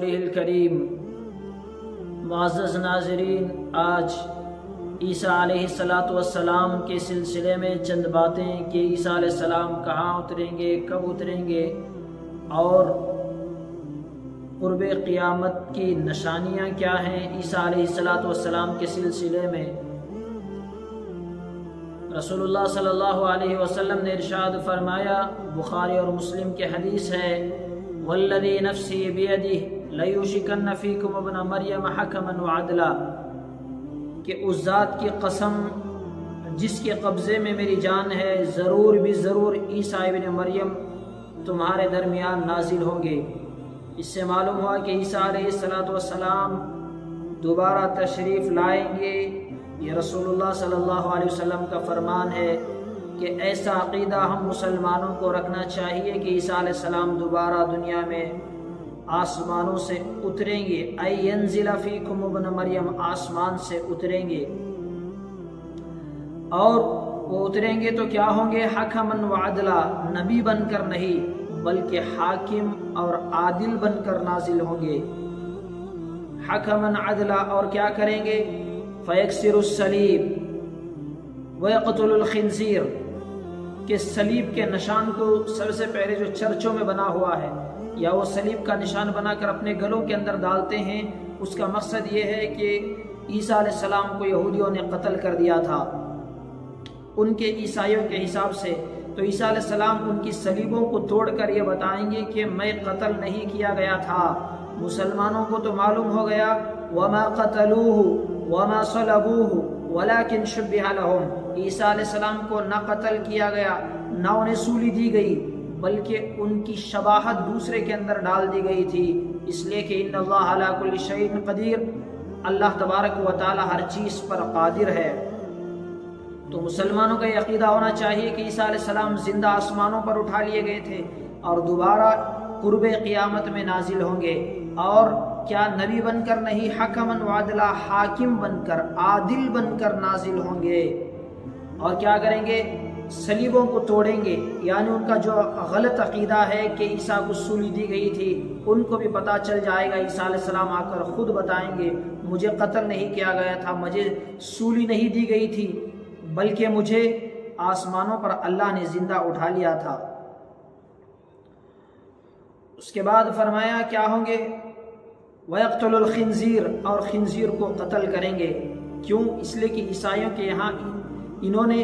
رسوله الکریم۔ معزز ناظرین، آج عیسیٰ علیہ السلام کے سلسلے میں چند باتیں کہ عیسیٰ علیہ السلام کہاں اتریں گے، کب اتریں گے، اور قرب قیامت کی نشانیاں کیا ہیں عیسیٰ علیہ السلام کے سلسلے میں۔ رسول اللہ صلی اللہ علیہ وسلم نے ارشاد فرمایا، بخاری اور مسلم کی حدیث ہے، والذی نفسی بیدہ لیوشکن فیکم ابن مریم حکما وعدلا، کہ اس ذات کی قسم جس کے قبضے میں میری جان ہے، ضرور بھی ضرور عیسیٰ ابن مریم تمہارے درمیان نازل ہوں گے۔ اس سے معلوم ہوا کہ عیسیٰ علیہ السلام دوبارہ تشریف لائیں گے۔ یہ رسول اللہ صلی اللہ علیہ وسلم کا فرمان ہے کہ ایسا عقیدہ ہم مسلمانوں کو رکھنا چاہیے کہ عیسیٰ علیہ السلام دوبارہ دنیا میں آسمانوں سے اتریں گے، اے ینزل فیکم ابن مریم، آسمان سے اتریں گے، اور وہ اتریں گے تو کیا ہوں گے؟ حکما وعدلا، نبی بن کر نہیں بلکہ حاکم اور عادل بن کر نازل ہوں گے۔ حکما عدلا، اور کیا کریں گے؟ فیکسر الصلیب ویقتل الخنزیر، کہ صلیب کے نشان کو سب سے پہلے جو چرچوں میں بنا ہوا ہے یا وہ صلیب کا نشان بنا کر اپنے گلوں کے اندر ڈالتے ہیں، اس کا مقصد یہ ہے کہ عیسیٰ علیہ السلام کو یہودیوں نے قتل کر دیا تھا ان کے عیسائیوں کے حساب سے، تو عیسیٰ علیہ السلام ان کی صلیبوں کو توڑ کر یہ بتائیں گے کہ میں قتل نہیں کیا گیا تھا۔ مسلمانوں کو تو معلوم ہو گیا، وما قتلوہ وما صلبوہ ولکن شبہ لہم، عیسیٰ علیہ السلام کو نہ قتل کیا گیا نہ انہیں سولی دی گئی، بلکہ ان کی شباہت دوسرے کے اندر ڈال دی گئی تھی، اس لیے کہ ان اللہ علی کل شیء قدیر، اللہ تبارک و تعالی ہر چیز پر قادر ہے۔ تو مسلمانوں کا یہ عقیدہ ہونا چاہیے کہ عیسیٰ علیہ السلام زندہ آسمانوں پر اٹھا لیے گئے تھے اور دوبارہ قرب قیامت میں نازل ہوں گے، اور کیا نبی بن کر نہیں، حکما وعدلا، حاکم بن کر، عادل بن کر نازل ہوں گے، اور کیا کریں گے؟ صلیبوں کو توڑیں گے، یعنی ان کا جو غلط عقیدہ ہے کہ عیسیٰ کو سولی دی گئی تھی ان کو بھی پتہ چل جائے گا۔ عیسیٰ علیہ السلام آ کر خود بتائیں گے، مجھے قتل نہیں کیا گیا تھا، مجھے سولی نہیں دی گئی تھی، بلکہ مجھے آسمانوں پر اللہ نے زندہ اٹھا لیا تھا۔ اس کے بعد فرمایا کیا ہوں گے؟ وَيَقْتُلُ الْخِنْزِيرَ، اور خنزیر کو قتل کریں گے۔ کیوں؟ اس لیے کہ عیسائیوں کے یہاں انہوں نے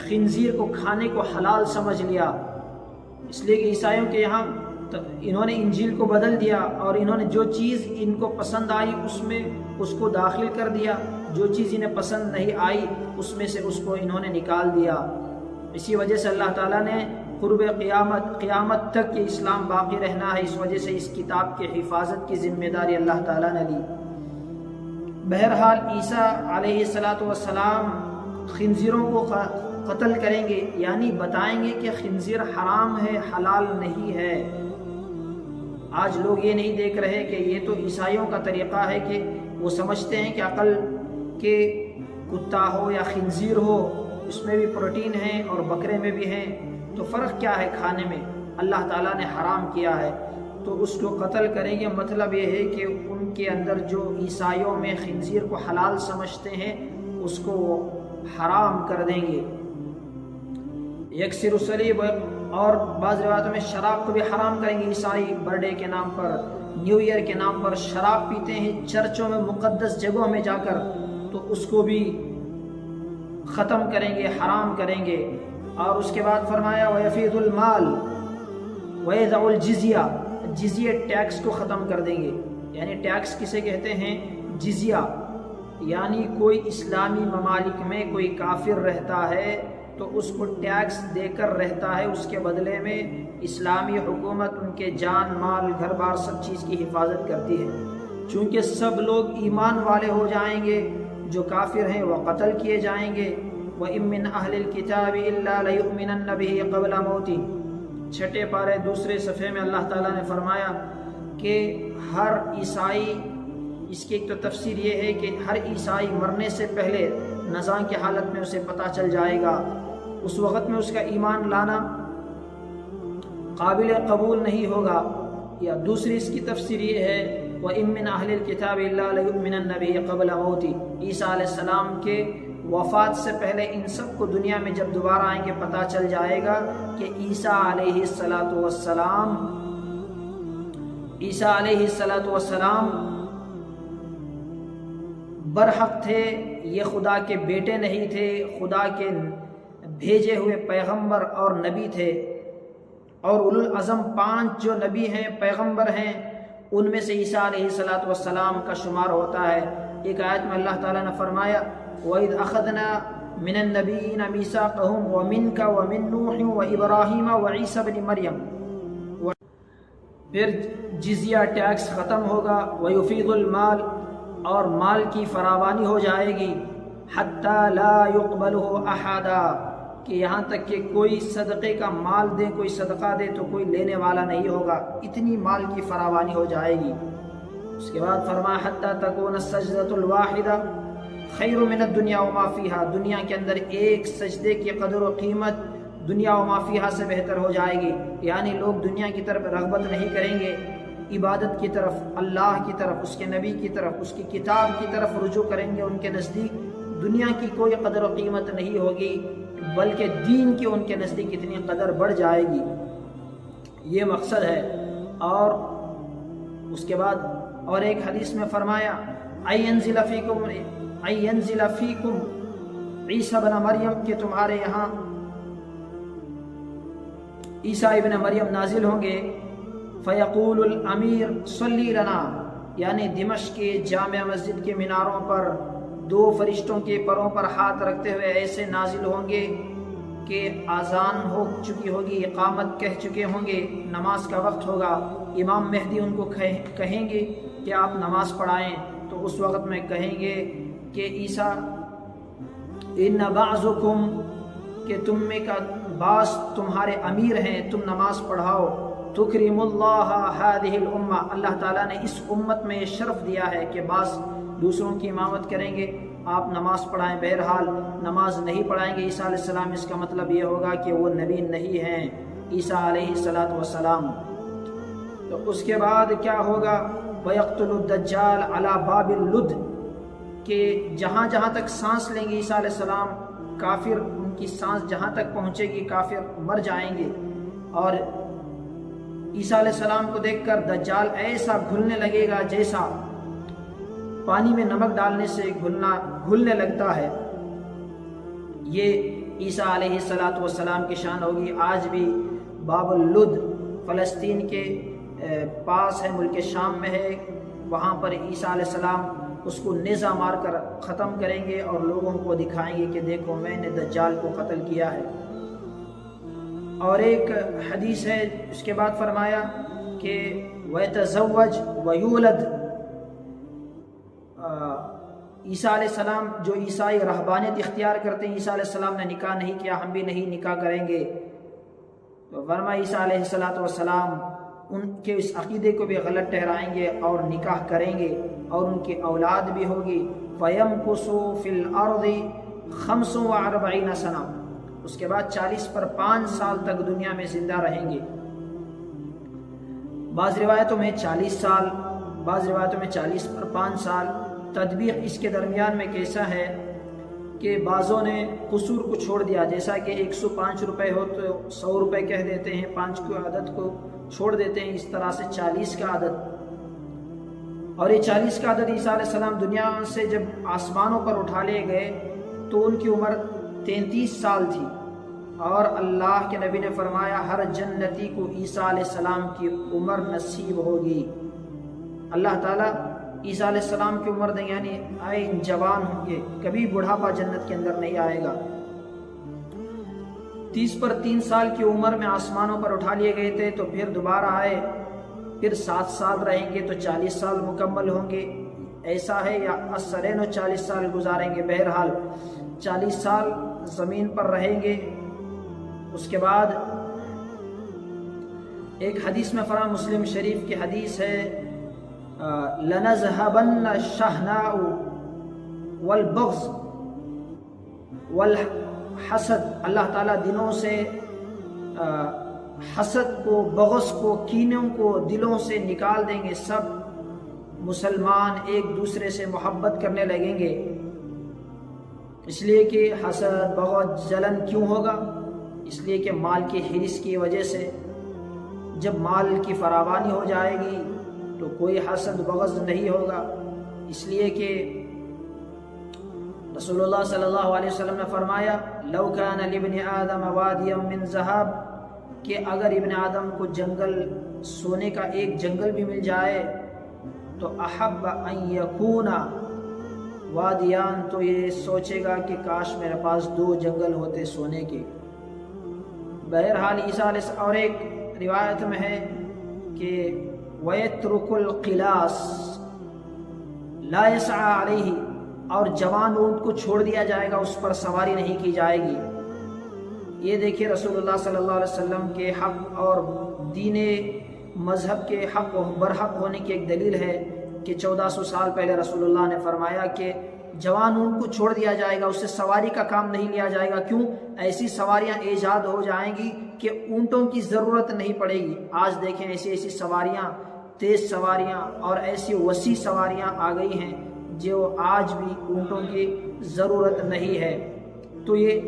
خنزیر کو کھانے کو حلال سمجھ لیا، اس لیے کہ عیسائیوں کے یہاں انہوں نے انجیل کو بدل دیا، اور انہوں نے جو چیز ان کو پسند آئی اس میں اس کو داخل کر دیا، جو چیز انہیں پسند نہیں آئی اس میں سے اس کو انہوں نے نکال دیا۔ اسی وجہ سے اللہ تعالیٰ نے قرب قیامت تک یہ اسلام باقی رہنا ہے، اس وجہ سے اس کتاب کی حفاظت کی ذمہ داری اللہ تعالیٰ نے لی۔ بہرحال عیسیٰ علیہ السلام خنزیروں کو قتل کریں گے، یعنی بتائیں گے کہ خنزیر حرام ہے، حلال نہیں ہے۔ آج لوگ یہ نہیں دیکھ رہے کہ یہ تو عیسائیوں کا طریقہ ہے کہ وہ سمجھتے ہیں کہ عقل کے کتا ہو یا خنزیر ہو اس میں بھی پروٹین ہے اور بکرے میں بھی ہے، تو فرق کیا ہے کھانے میں؟ اللہ تعالیٰ نے حرام کیا ہے تو اس کو قتل کریں گے۔ مطلب یہ ہے کہ ان کے اندر جو عیسائیوں میں خنزیر کو حلال سمجھتے ہیں اس کو وہ حرام کر دیں گے۔ یکسر الصلیب، اور بعض روایتوں میں شراب کو بھی حرام کریں گے۔ عیسائی برڈے کے نام پر، نیو ایئر کے نام پر شراب پیتے ہیں چرچوں میں، مقدس جگہوں میں جا کر، تو اس کو بھی ختم کریں گے، حرام کریں گے۔ اور اس کے بعد فرمایا وَيَفِيضُ الْمَالِ وَيَدَعُ الْجِزْيَةَ، جزیہ ٹیکس کو ختم کر دیں گے۔ یعنی ٹیکس کسے کہتے ہیں؟ جزیہ، یعنی کوئی اسلامی ممالک میں کوئی کافر رہتا ہے تو اس کو ٹیکس دے کر رہتا ہے، اس کے بدلے میں اسلامی حکومت ان کے جان مال گھر بار سب چیز کی حفاظت کرتی ہے۔ چونکہ سب لوگ ایمان والے ہو جائیں گے، جو کافر ہیں وہ قتل کیے جائیں گے۔ وَإِن مِّنْ أَهْلِ الْكِتَابِ إِلَّا لَيُؤْمِنَنَّ بِهِ قَبْلَ مَوْتِهِ، چھٹے پارے دوسرے صفحے میں اللہ تعالیٰ نے فرمایا کہ ہر عیسائی، اس کی ایک تو تفسیر یہ ہے کہ ہر عیسائی مرنے سے پہلے نزاع کی حالت میں اسے پتہ چل جائے گا، اس وقت میں اس کا ایمان لانا قابل قبول نہیں ہوگا۔ یا دوسری اس کی تفسیر یہ ہے وَإِن مِّنْ أَهْلِ الْكِتَابِ إِلَّا لَيُؤْمِنَنَّ بِهِ قَبْلَ مَوْتِهِ، عیسیٰ علیہ السلام کے وفات سے پہلے ان سب کو دنیا میں جب دوبارہ آئیں گے پتہ چل جائے گا کہ عیسیٰ علیہ السلام برحق تھے، یہ خدا کے بیٹے نہیں تھے، خدا کے بھیجے ہوئے پیغمبر اور نبی تھے۔ اور اولو العزم 5 جو نبی ہیں، پیغمبر ہیں، ان میں سے عیسیٰ علیہ السلام کا شمار ہوتا ہے۔ ایک آیت میں اللہ تعالیٰ نے فرمایا وَإِذْ أَخَذْنَا مِنَ النَّبِيِّينَ مِيثَاقَهُمْ وَمِنْكَ وَمِن نُوحٍ وَإِبْرَاهِيمَ وَعِيسَى ابْنِ مَرْيَمَ۔ پھر جزیہ ٹیکس ختم ہوگا، وَيُفِيضُ الْمَالِ، اور مال کی فراوانی ہو جائے گی، حَتَّى لَا يُقْبَلُهُ أَحَدًا، کہ یہاں تک کہ کوئی صدقے کا مال دے، کوئی صدقہ دے تو کوئی لینے والا نہیں ہوگا، اتنی مال کی فراوانی ہو جائے گی۔ اس کے بعد فرمایا حَتَّى تَكُونَ السَّجْدَةُ الْوَاحِدَةُ خَيْرٌ مِنَ الدُّنْيَا وَمَا فِيهَا، دنیا کے اندر ایک سجدے کی قدر و قیمت دنیا وما فیہا سے بہتر ہو جائے گی، یعنی لوگ دنیا کی طرف رغبت نہیں کریں گے، عبادت کی طرف، اللہ کی طرف، اس کے نبی کی طرف، اس کی کتاب کی طرف رجوع کریں گے۔ ان کے نزدیک دنیا کی کوئی قدر و قیمت نہیں ہوگی، بلکہ دین کی ان کے نزدیک اتنی قدر بڑھ جائے گی، یہ مقصد ہے۔ اور اس کے بعد اور ایک حدیث میں فرمایا اَيَنزِلَ فِيكُمْ عیسیٰ ابن مریم، کہ تمہارے یہاں عیسیٰ ابن مریم نازل ہوں گے، فیقول الامیر صلی لنا، یعنی دمشق کے جامع مسجد کے میناروں پر 2 فرشتوں کے پروں پر ہاتھ رکھتے ہوئے ایسے نازل ہوں گے کہ آذان ہو چکی ہوگی، اقامت کہہ چکے ہوں گے، نماز کا وقت ہوگا، امام مہدی ان کو کہیں گے کہ آپ نماز پڑھائیں، تو اس وقت میں کہیں گے کہ عیسیٰ ان بعضکم، کہ تم میں کا بعض تمہارے امیر ہیں، تم نماز پڑھاؤ، تکریم اللہ ہذہ الامہ، اللہ تعالیٰ نے اس امت میں یہ شرف دیا ہے کہ بعض دوسروں کی امامت کریں گے، آپ نماز پڑھائیں۔ بہرحال نماز نہیں پڑھائیں گے عیسیٰ علیہ السلام، اس کا مطلب یہ ہوگا کہ وہ نبی نہیں ہیں عیسیٰ علیہ السلام۔ تو اس کے بعد کیا ہوگا وَيَقْتُلُ الدَّجَّالَ عَلَى بَابِ اللُّدِّ، کہ جہاں جہاں تک سانس لیں گے عیسیٰ علیہ السلام، کافر ان کی سانس جہاں تک پہنچے گی کافر مر جائیں گے، اور عیسیٰ علیہ السلام کو دیکھ کر دجال ایسا گھلنے لگے گا جیسا پانی میں نمک ڈالنے سے گھلنے لگتا ہے۔ یہ عیسیٰ علیہ السلام کی شان ہوگی۔ آج بھی باب اللد فلسطین کے پاس ہے، ملک شام میں ہے، وہاں پر عیسیٰ علیہ السلام اس کو نیزہ مار کر ختم کریں گے اور لوگوں کو دکھائیں گے کہ دیکھو میں نے دجال کو قتل کیا ہے۔ اور ایک حدیث ہے، اس کے بعد فرمایا کہ وَيَتَزَوَّجْ وَيُولَدْ، عیسیٰ علیہ السلام جو عیسائی رہبانیت اختیار کرتے ہیں، عیسیٰ علیہ السلام نے نکاح نہیں کیا، ہم بھی نہیں نکاح کریں گے، تو فرمایا عیسیٰ علیہ السلام ان کے اس عقیدے کو بھی غلط ٹھہرائیں گے اور نکاح کریں گے اور ان کی اولاد بھی ہوگی۔ فَيَمْكُسُ فِي الْأَرْضِ 45 سنہ، اس کے بعد 40 پر 5 سال تک دنیا میں زندہ رہیں گے۔ بعض روایتوں میں 40 سال، بعض روایتوں میں 40 پر 5 سال۔ تطبیق اس کے درمیان میں کیسا ہے کہ بعضوں نے قصور کو چھوڑ دیا، جیسا کہ 105 روپے ہو تو 100 روپے کہہ دیتے ہیں، 5 کی عدد کو چھوڑ دیتے ہیں، اس طرح سے 40 کا عدد۔ اور یہ 40 کا عدد عیسیٰ علیہ السلام دنیا سے جب آسمانوں پر اٹھا لے گئے تو ان کی عمر 33 سال تھی، اور اللہ کے نبی نے فرمایا ہر جنتی کو عیسیٰ علیہ السلام کی عمر نصیب ہوگی۔ اللہ تعالیٰ عیسیٰ علیہ السلام کی عمر دیں، یعنی آئے جوان ہوں گے، کبھی بڑھاپا جنت کے اندر نہیں آئے گا۔ 30 پر 3 سال کی عمر میں آسمانوں پر اٹھا لیے گئے تھے، تو پھر دوبارہ آئے، پھر 7 سال رہیں گے تو 40 سال مکمل ہوں گے، ایسا ہے، یا اثرین و 40 سال گزاریں گے، بہرحال 40 سال زمین پر رہیں گے۔ اس کے بعد ایک حدیث میں فرمایا، مسلم شریف کی حدیث ہے، لَنَذْهَبَنَّ الشَّحْنَاءُ وَالْبَغْضُ وَالْحَسَدُ، اللہ تعالیٰ دنوں سے حسد کو، بغض کو، کینوں کو دلوں سے نکال دیں گے، سب مسلمان ایک دوسرے سے محبت کرنے لگیں گے۔ اس لیے کہ حسد، بغض، جلن کیوں ہوگا؟ اس لیے کہ مال کی حرص کی وجہ سے۔ جب مال کی فراوانی ہو جائے گی تو کوئی حسد بغض نہیں ہوگا۔ اس لیے کہ رسول اللہ صلی اللہ علیہ وسلم نے فرمایا لو کان لابن آدم وادیا من ذہب، کہ اگر ابن آدم کو جنگل، سونے کا ایک جنگل بھی مل جائے تو احب ان یکون وادیان، تو یہ سوچے گا کہ کاش میرے پاس 2 جنگل ہوتے سونے کے۔ بہرحال عیسیٰ علیہ السلام، اور ایک روایت میں ہے کہ وَيَتْرُكُ الْقِلَاسِ لَا يَسْعَى عَلَيْهِ، اور جوان اونٹ کو چھوڑ دیا جائے گا، اس پر سواری نہیں کی جائے گی۔ یہ دیکھیے رسول اللہ صلی اللہ علیہ وسلم کے حق اور دین مذہب کے حق و برحق ہونے کی ایک دلیل ہے کہ 1400 سال پہلے رسول اللہ نے فرمایا کہ جوان اونٹ کو چھوڑ دیا جائے گا، اس سے سواری کا کام نہیں لیا جائے گا۔ کیوں؟ ایسی سواریاں ایجاد ہو جائیں گی کہ اونٹوں کی ضرورت نہیں پڑے گی۔ آج دیکھیں ایسی سواریاں، تیز سواریاں اور ایسی وسیع سواریاں آ گئی ہیں جو آج بھی اونٹوں کی ضرورت نہیں ہے۔ تو یہ،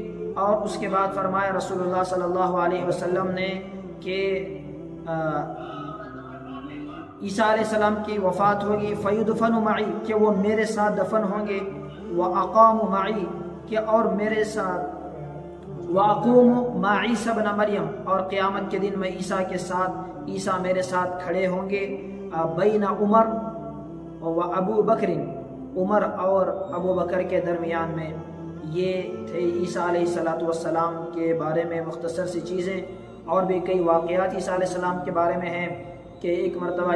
اور اس کے بعد فرمایا رسول اللہ صلی اللہ علیہ وسلم نے کہ عیسیٰ علیہ السلام کی وفات ہوگی، فَيُدْفَنُ مَعِي، کہ وہ میرے ساتھ دفن ہوں گے، وَأَقَامُ مَعِي، کہ اور میرے ساتھ، وَأَقُومُ مَعَ عِيسَى ابْنَ مریم، اور قیامت کے دن میں عیسیٰ کے ساتھ، عیسیٰ میرے ساتھ کھڑے ہوں گے، بین عمر و ابو بکر، عمر اور ابو بکر کے درمیان میں۔ یہ تھے عیسیٰ علیہ السلام کے بارے میں مختصر سی چیزیں، اور بھی کئی واقعات عیسیٰ علیہ السلام کے بارے میں ہیں کہ ایک مرتبہ